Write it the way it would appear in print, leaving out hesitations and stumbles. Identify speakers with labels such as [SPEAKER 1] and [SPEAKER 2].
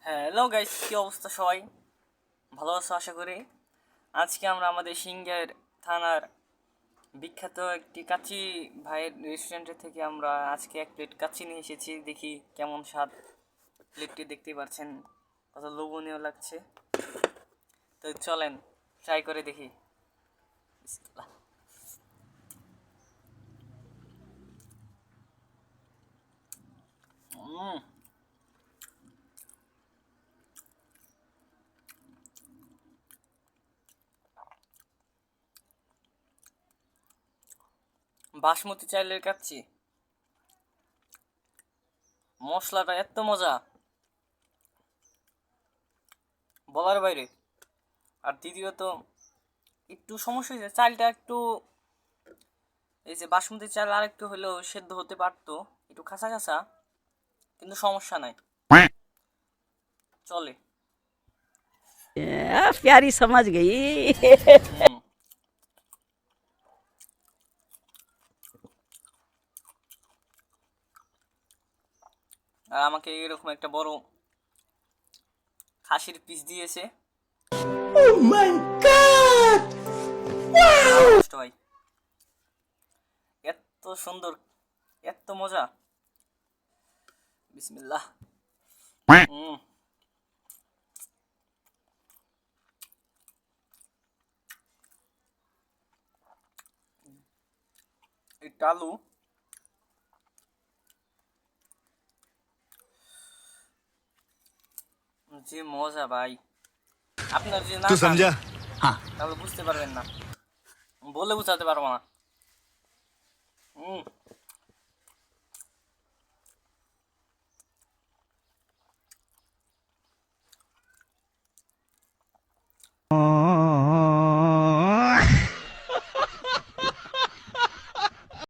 [SPEAKER 1] Hello guys, কি অবস্থা সবাই? ভালো আছো আশা করি। আজকে আমরা আমাদের সিংহের থানার বিখ্যাত একটি কাচ্চি ভাইয়ের রেস্টুরেন্টের থেকে আমরা আজকে এক প্লেট কাচ্চি নিয়ে এসেছি। দেখি কেমন স্বাদ। প্লেটটি দেখতেই পাচ্ছেন, কত লোভনীয় লাগছে। তো চলেন ট্রাই করে দেখি। বিসমিল্লাহ। উম, বাসমতি চালের কাচ্চি, মশলাটা এত মজা, বলার বাইরে। আর দ্বিতীয়ত একটু সমস্যা হয়েছে, চালটা একটু, এই যে বাসমতি চাল আর একটু হলেও সেদ্ধ হতে পারতো, একটু খাসা খাসা, কিন্তু সমস্যা নাই, চলে।
[SPEAKER 2] प्यारी समझ गई।
[SPEAKER 1] হুম। আর আমাকে এরকম একটা বড় খাসির পিস দিয়েছে।
[SPEAKER 2] Oh my god!
[SPEAKER 1] কষ্ট ভাই, এত সুন্দর, এত মজা। বিসমিল্লাহ। হুম। একটু আলু, যে মজা ভাই, আপনার যে না
[SPEAKER 3] तू
[SPEAKER 1] খান
[SPEAKER 3] समझा। हाँ।
[SPEAKER 1] তাহলে বুঝতে পারবেন না, বলে বোঝাতে পারবো না। হুম।